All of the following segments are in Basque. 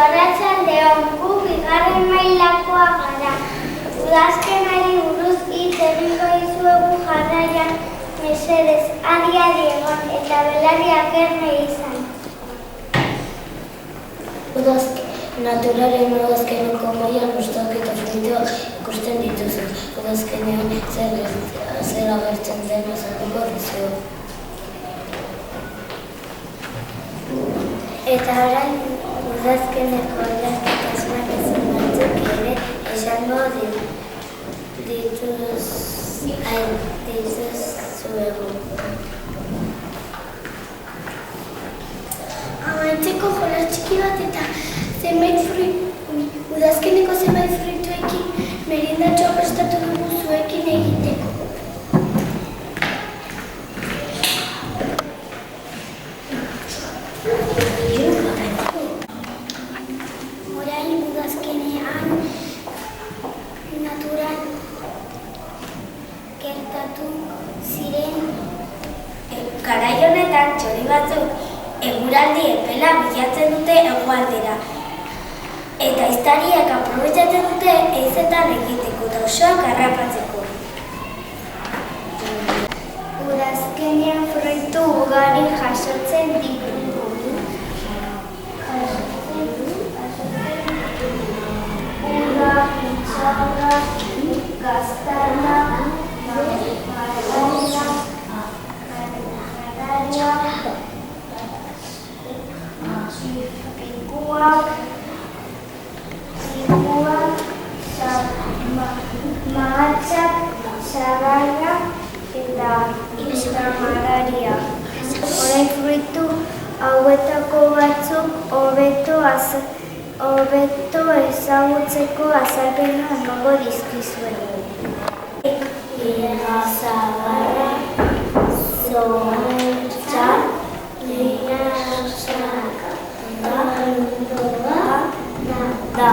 arratsaldeon, gu bigarren mailakoak gara. Udazkenari buruz hitz egingo dizuegu jarraian, mesedez, adi egon eta belarriak erne izan. Naturaren udazkeneko mailan hostoak eta fruituak ikusten dituzu. Udazkenean zer agertzen den azalduko dizuegu. Eta orain udazkeneko asmakizun batzuk ere esango dituzuegu. Amaitzeko jolas txiki bat eta udazkeneko zenbait fruituekin merindatxoa prestatu dugu zuekin egiteko. Orain udazkenean naturan gertatu ziren garai honetan txori batzuk eguraldi epela bilatzen dute hegoaldera. Eta ehiztariak aprobetxatzen dute ehizetan egiteko eta osoak harrapatzeko. Udazkenean fruitu ugari jasotzen ditugu. Uda, txarra, gaztana, mahatzak, sagarra eta mararia. Orain fruitu hauetako batzuk hobeto ezagutzeko azalpena emango dizkizuegu. Sagarra, zortza, lirasaka, da.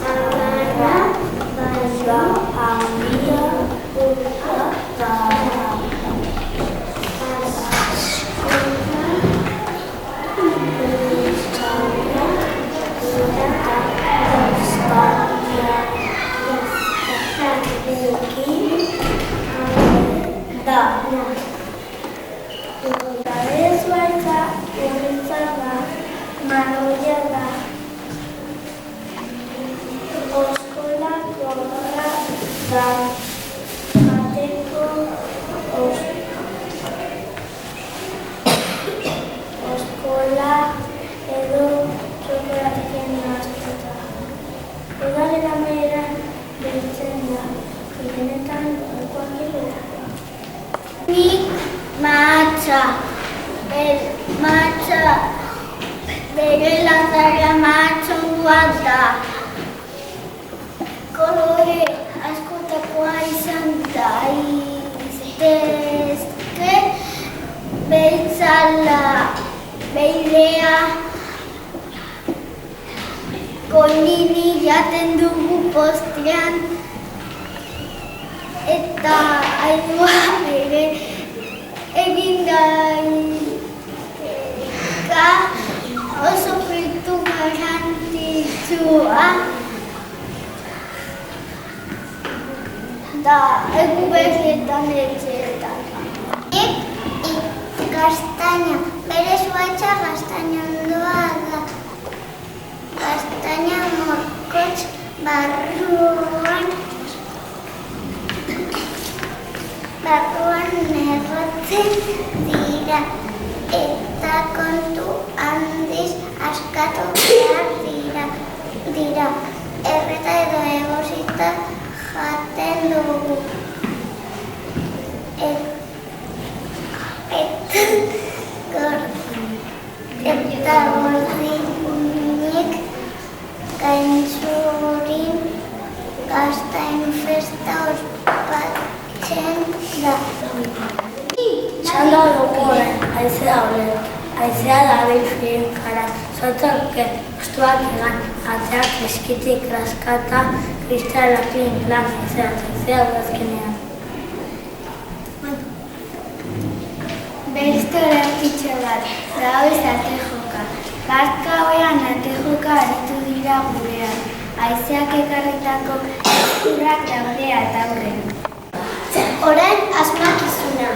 Sagarra, baina handia, oskola edo txokolatekin nahaztuta. Udaren amaieran biltzen da, gehienetan goikoak irela. Nik mahatza, bere lanzarea mahatzondua da. Kolore askotakoa izan daitezke, beltzala, beirea, konini jaten dugu postrean, eta ailua ere egin daitezka oso fruitu garrantzitsua da egu bezietan etxeetan. Gaztaina, bere zuhaitza gaztainondoa da. Gaztaina morkotz barruan errotzen dira eta kontu handiz askatu behar dira. Erreta edo egosita jaten dugu. Eta gordinik gaintzurin gaztain festa ospatzen da. Txanda dokoen, haizea dabil firin kara, zotzak ustuak egan, atzeak eskitik raskata, kristalakin lan haizea udazkenean. Beste horretitxe bat, da hau izate joka. Barka hoian ate joka aritu dira gurean. Haizeak ekarritako ezkurrak daude ataurren. Orain asmakizuna.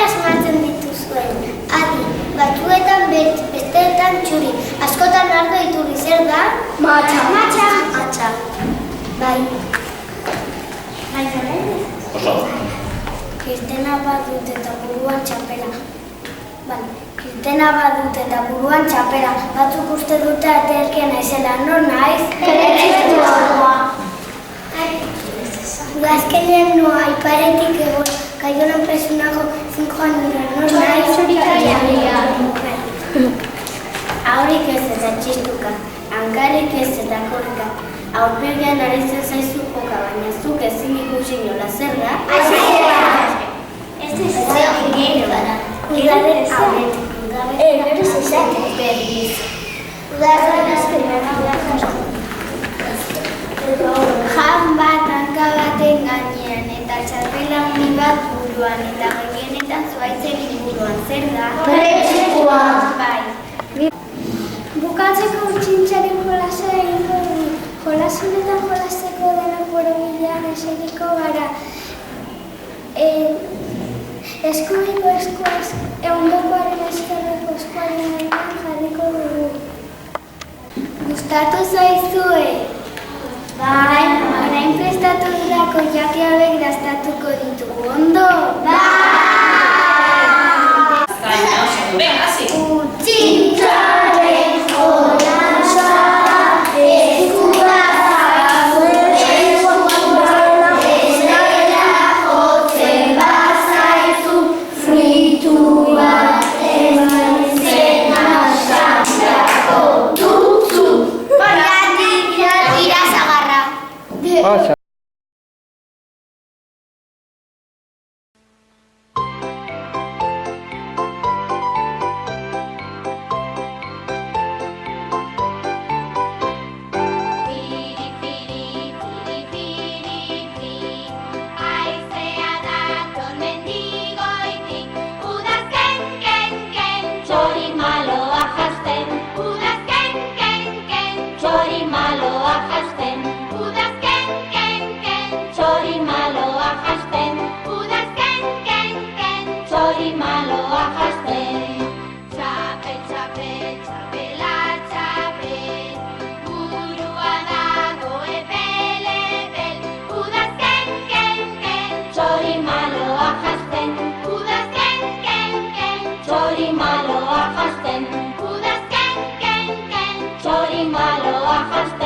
Asmatzen dituzuen. Adi, batzuetan besteetan txuri. Askotan ardo iturri zer da? Matxa. Matxa. Bai. Oso. Kristena badut eta buruan txapela. Kristena badut eta buruan txapela. Batzuk uste dute aterkia naizela. Nor naiz? Peretsituagoa. Udazkenean noa iparetik egon. Kaionan presunako 5 nire. Nor naiz? Aurik ez eta txistuka. Hankarik ez eta korrika. Aurpegian arezen zaizu joka, baina zuk ezin ikusi nola zer da? Ez zeo gero gara. Udaren aurretik. Berriz esatik berriz. Udaren azkenean jan bat hanka baten gainean eta txapela honi bat buruan eta gehienetan zuaitzen inguruan. Zer da? Peretsikoa. Bai. Bukatzeko urtsintxaren jolasa egingo dugu. Jolasunetan jolaseko denak borobilean eseriko gara. Eskubiko eskuaz, ondokoaren eskerreko eskuaren gainean jarriko dugu. Gustatu zaizue? Bai, orain prestatu durako jaki hauek dastatuko ditugu, ondo? Bai! Venga, hasi! Urtsintxaren jolasa Pasa. Chori maloa jasten,